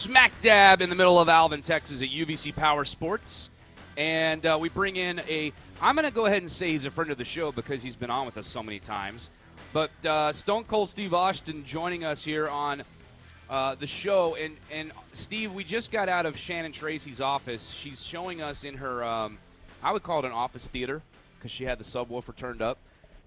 Smack dab in the middle of Alvin, Texas at UVC Powersports. And we bring in I'm going to go ahead and say he's a friend of the show because he's been on with us so many times. But Stone Cold Steve Austin joining us here on the show. And Steve, we just got out of Shannon Tracy's office. She's showing us in her, I would call it an office theater because she had the subwoofer turned up.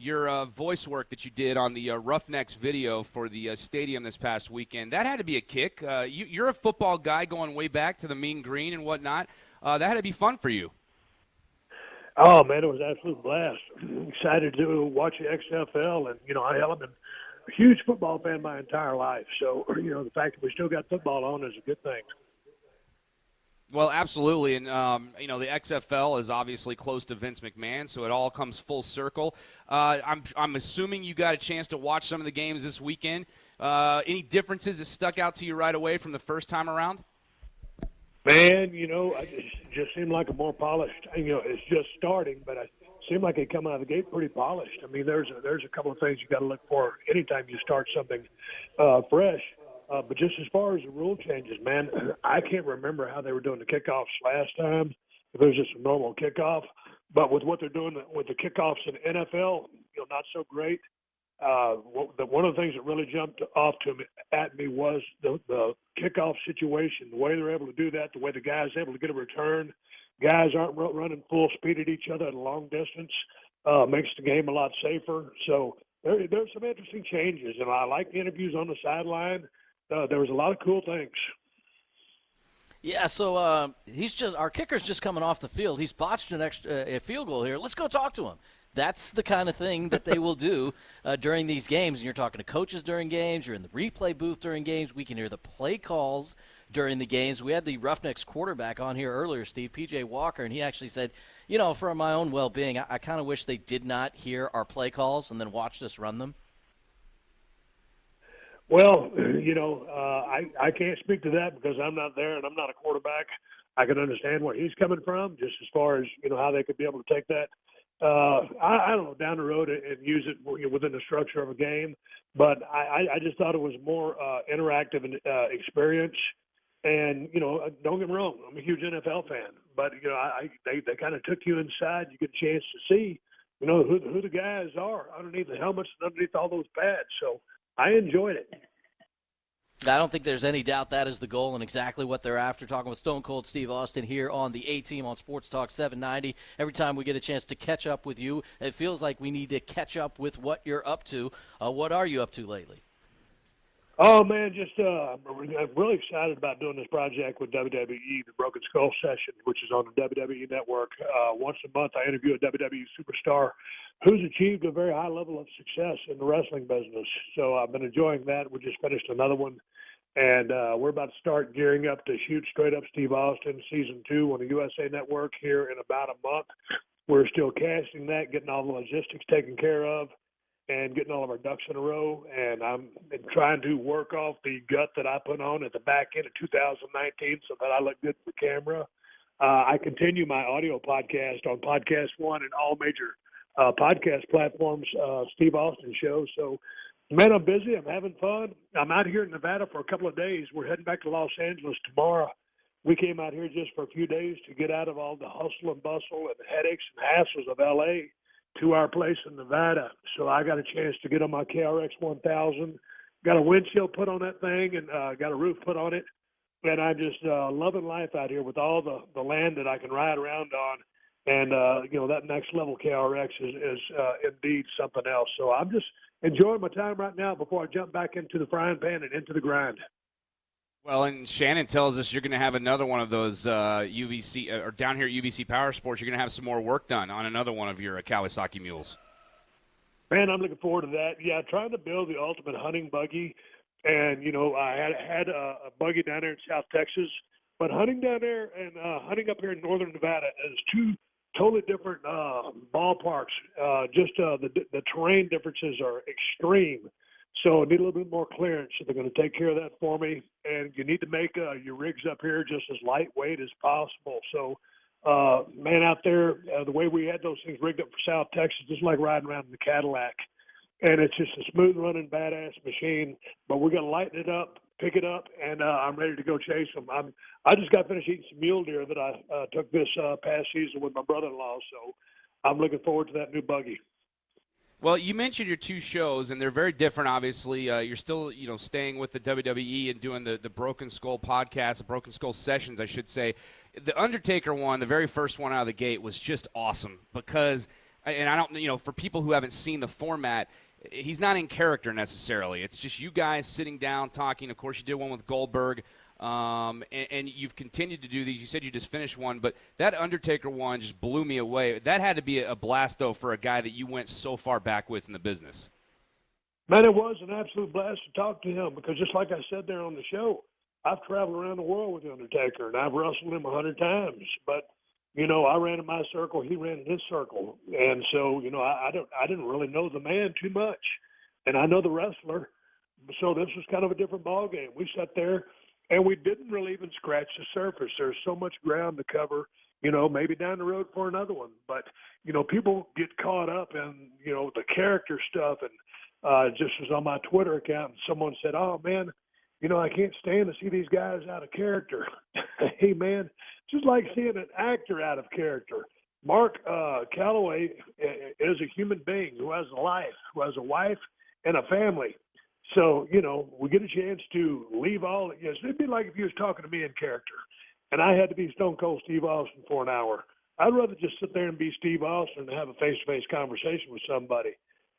Your voice work that you did on the Roughnecks video for the stadium this past weekend, that had to be a kick. You're a football guy going way back to the Mean Green and whatnot. That had to be fun for you. Oh, man, it was an absolute blast. Excited to watch the XFL. And, I've been a huge football fan my entire life. So, the fact that we still got football on is a good thing. Well, absolutely, and the XFL is obviously close to Vince McMahon, so it all comes full circle. I'm assuming you got a chance to watch some of the games this weekend. Any differences that stuck out to you right away from the first time around? Man, it just seemed like a more polished. It's just starting, but it seemed like they come out of the gate pretty polished. I mean, there's a couple of things you got to look for anytime you start something fresh. But just as far as the rule changes, man, I can't remember how they were doing the kickoffs last time. If it was just a normal kickoff. But with what they're doing with the kickoffs in NFL, not so great. One of the things that really jumped off at me was the kickoff situation, the way they're able to do that, the way the guys are able to get a return. Guys aren't running full speed at each other at a long distance. Makes the game a lot safer. So there's some interesting changes, and I like the interviews on the sideline. There was a lot of cool things. Yeah, so our kicker's just coming off the field. He's botched a field goal here. Let's go talk to him. That's the kind of thing that they will do during these games. And you're talking to coaches during games. You're in the replay booth during games. We can hear the play calls during the games. We had the Roughnecks quarterback on here earlier, Steve, P.J. Walker, and he actually said, for my own well-being, I kind of wish they did not hear our play calls and then watched us run them. Well, I can't speak to that because I'm not there and I'm not a quarterback. I can understand where he's coming from, just as far as, how they could be able to take that, I don't know, down the road and use it within the structure of a game. But I just thought it was more interactive and experience. And, don't get me wrong, I'm a huge NFL fan. But, they kind of took you inside. You get a chance to see, who the guys are underneath the helmets and underneath all those pads. So I enjoyed it. I don't think there's any doubt that is the goal and exactly what they're after. Talking with Stone Cold Steve Austin here on the A-Team on Sports Talk 790. Every time we get a chance to catch up with you, it feels like we need to catch up with what you're up to. What are you up to lately? Oh, man, I'm really excited about doing this project with WWE, the Broken Skull Session, which is on the WWE Network. Once a month, I interview a WWE superstar who's achieved a very high level of success in the wrestling business. So I've been enjoying that. We just finished another one, and we're about to start gearing up to shoot Straight Up Steve Austin Season 2 on the USA Network here in about a month. We're still casting that, getting all the logistics taken care of, and getting all of our ducks in a row. And I'm trying to work off the gut that I put on at the back end of 2019 so that I look good for camera. I continue my audio podcast on Podcast One and all major podcast platforms, Steve Austin Show. So, man, I'm busy. I'm having fun. I'm out here in Nevada for a couple of days. We're heading back to Los Angeles tomorrow. We came out here just for a few days to get out of all the hustle and bustle and the headaches and hassles of L.A., to our place in Nevada. So I got a chance to get on my KRX 1000, got a windshield put on that thing, and got a roof put on it. And I'm just loving life out here with all the land that I can ride around on. And, that next level KRX is indeed something else. So I'm just enjoying my time right now before I jump back into the frying pan and into the grind. Well, and Shannon tells us you're going to have another one of those UVC or down here at UVC Powersports. You're going to have some more work done on another one of your Kawasaki mules. Man, I'm looking forward to that. Yeah, trying to build the ultimate hunting buggy, and I had a buggy down there in South Texas, but hunting down there and hunting up here in northern Nevada is two totally different ballparks. Just the terrain differences are extreme. So I need a little bit more clearance. So they're going to take care of that for me. And you need to make your rigs up here just as lightweight as possible. So, man, out there, the way we had those things rigged up for South Texas, just like riding around in the Cadillac. And it's just a smooth-running, badass machine. But we're going to lighten it up pick it up, and I'm ready to go chase them. I just got finished eating some mule deer that I took this past season with my brother-in-law, so I'm looking forward to that new buggy. Well, you mentioned your two shows, and they're very different, obviously. You're still, staying with the WWE and doing the Broken Skull podcast, the Broken Skull sessions, I should say. The Undertaker one, the very first one out of the gate, was just awesome because, and I don't, for people who haven't seen the format, he's not in character necessarily. It's just you guys sitting down talking. Of course, you did one with Goldberg. And you've continued to do these. You said you just finished one, but that Undertaker one just blew me away. That had to be a blast, though, for a guy that you went so far back with in the business. Man, it was an absolute blast to talk to him because just like I said there on the show, I've traveled around the world with the Undertaker, and I've wrestled him 100 times. But, I ran in my circle, he ran in his circle. And so, I didn't really know the man too much. And I know the wrestler, so this was kind of a different ballgame. We sat there, and we didn't really even scratch the surface. There's so much ground to cover, maybe down the road for another one. But, people get caught up in, the character stuff. And just was on my Twitter account, and someone said, oh, man, I can't stand to see these guys out of character. Hey, man, just like seeing an actor out of character. Mark Calloway is a human being who has a life, who has a wife and a family. So, we get a chance to leave all – it'd be like if you was talking to me in character, and I had to be Stone Cold Steve Austin for an hour. I'd rather just sit there and be Steve Austin and have a face-to-face conversation with somebody.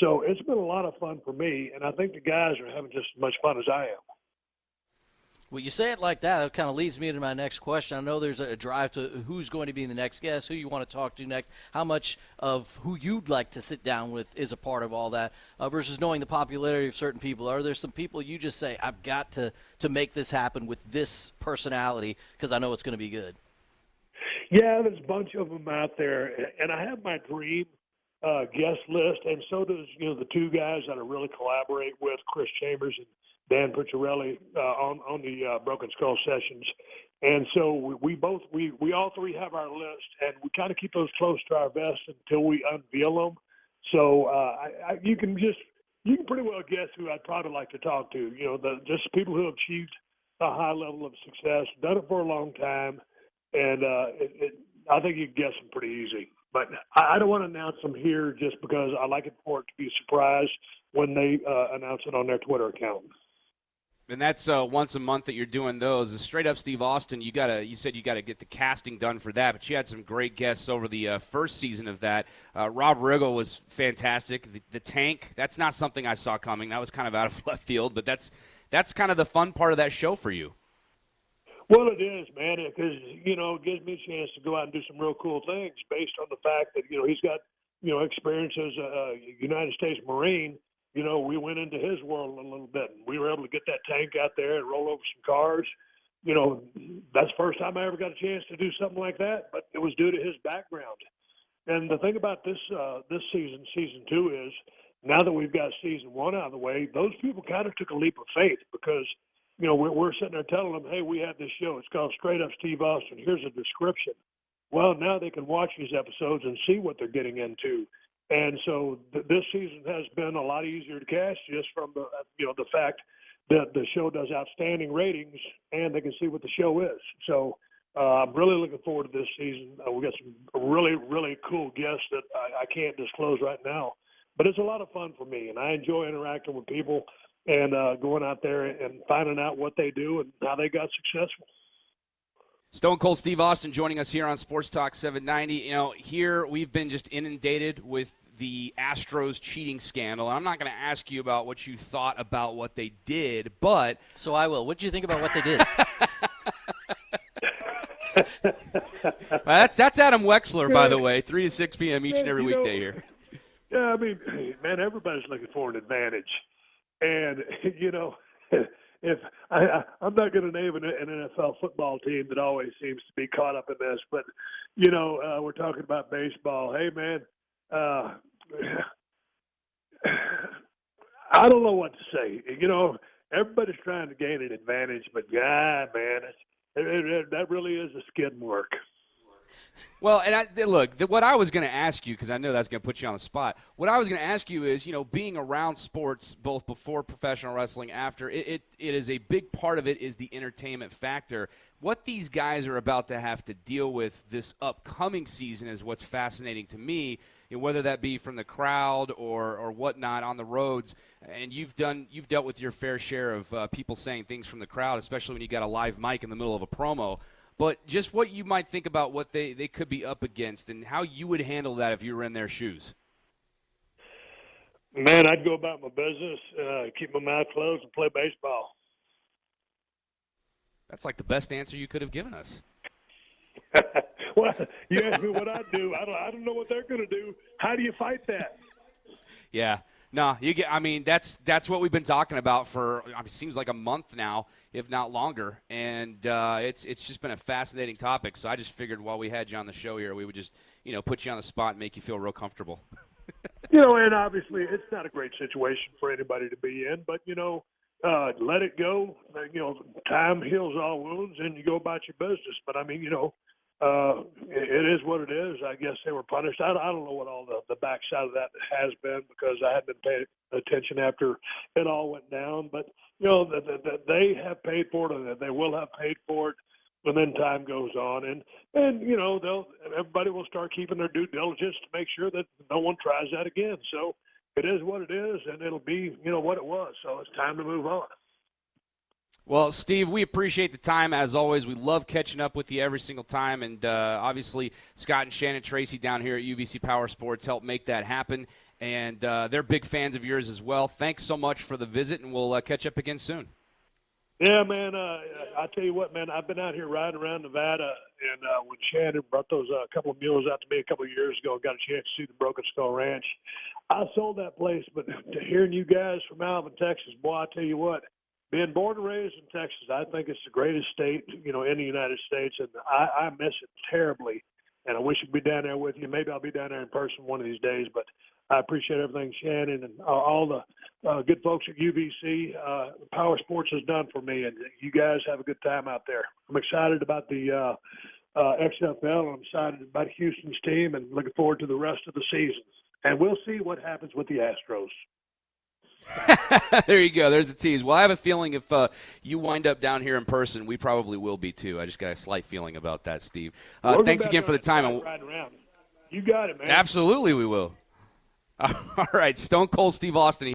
So it's been a lot of fun for me, and I think the guys are having just as much fun as I am. Well, you say it like that, it kind of leads me into my next question. I know there's a drive to who's going to be the next guest, who you want to talk to next, how much of who you'd like to sit down with is a part of all that versus knowing the popularity of certain people. Are there some people you just say, I've got to make this happen with this personality because I know it's going to be good? Yeah, there's a bunch of them out there, and I have my dream guest list, and so does, the two guys that I really collaborate with, Chris Chambers and Dan Pucciarelli on the Broken Skull sessions. And so we all three have our list, and we kind of keep those close to our vest until we unveil them. So you can pretty well guess who I'd probably like to talk to. Just people who have achieved a high level of success, done it for a long time, and I think you can guess them pretty easy. But I don't want to announce them here just because I like it for it to be a surprise when they announce it on their Twitter account. And that's once a month that you're doing those. Straight up Steve Austin, you said you got to get the casting done for that, but you had some great guests over the first season of that. Rob Riggle was fantastic. The Tank, that's not something I saw coming. That was kind of out of left field, but that's kind of the fun part of that show for you. Well, it is, man, because, it gives me a chance to go out and do some real cool things based on the fact that, he's got, experience as a United States Marine. We went into his world a little bit. And we were able to get that tank out there and roll over some cars. That's the first time I ever got a chance to do something like that, but it was due to his background. And the thing about this season, season 2, is now that we've got season 1 out of the way, those people kind of took a leap of faith because – we're sitting there telling them, hey, we have this show. It's called Straight Up Steve Austin. Here's a description. Well, now they can watch these episodes and see what they're getting into. And so this season has been a lot easier to cast just from the fact that the show does outstanding ratings and they can see what the show is. So I'm really looking forward to this season. We got some really, really cool guests that I can't disclose right now. But it's a lot of fun for me, and I enjoy interacting with people and going out there and finding out what they do and how they got successful. Stone Cold Steve Austin joining us here on Sports Talk 790. Here we've been just inundated with the Astros cheating scandal. I'm not going to ask you about what you thought about what they did, but – So I will. What did you think about what they did? That's Adam Wexler, by the way, 3 to 6 p.m. each and every weekday here. Yeah, I mean, man, everybody's looking for an advantage. And, if I'm not going to name an NFL football team that always seems to be caught up in this, but, we're talking about baseball. Hey, man, I don't know what to say. Everybody's trying to gain an advantage, but, God, man, that really is a skid mark. Well, and look, what I was going to ask you, because I know that's going to put you on the spot, what I was going to ask you is, being around sports both before professional wrestling, after, it is a big part of it is the entertainment factor. What these guys are about to have to deal with this upcoming season is what's fascinating to me, whether that be from the crowd or whatnot on the roads. And you've dealt with your fair share of people saying things from the crowd, especially when you got a live mic in the middle of a promo. But just what you might think about what they could be up against and how you would handle that if you were in their shoes. Man, I'd go about my business, keep my mouth closed, and play baseball. That's like the best answer you could have given us. Well, you asked me what I'd do. I don't know what they're going to do. How do you fight that? Yeah. No, that's what we've been talking about for it seems like a month now, if not longer, and it's just been a fascinating topic. So I just figured while we had you on the show here, we would just put you on the spot and make you feel real comfortable. And obviously it's not a great situation for anybody to be in, but let it go. Time heals all wounds, and you go about your business. But it is what it is. I guess they were punished. I don't know what all the backside of that has been because I hadn't been paying attention after it all went down. But, they have paid for it and they will have paid for it. And then time goes on. And everybody will start keeping their due diligence to make sure that no one tries that again. So it is what it is, and it'll be, what it was. So it's time to move on. Well, Steve, we appreciate the time, as always. We love catching up with you every single time. And obviously, Scott and Shannon Tracy down here at UVC Powersports help make that happen. And they're big fans of yours as well. Thanks so much for the visit, and we'll catch up again soon. Yeah, man. I tell you what, man, I've been out here riding around Nevada, and when Shannon brought those couple of mules out to me a couple of years ago, got a chance to see the Broken Skull Ranch. I sold that place, but hearing you guys from Alvin, Texas, boy, I tell you what, being born and raised in Texas, I think it's the greatest state, in the United States, and I miss it terribly. And I wish I'd be down there with you. Maybe I'll be down there in person one of these days, but I appreciate everything Shannon and all the good folks at UVC Powersports has done for me, and you guys have a good time out there. I'm excited about the XFL. I'm excited about Houston's team and looking forward to the rest of the season. And we'll see what happens with the Astros. There you go. There's a tease. Well, I have a feeling if you wind up down here in person, we probably will be too. I just got a slight feeling about that, Steve. Thanks again for the time. You got it, man. Absolutely, we will. All right, Stone Cold Steve Austin.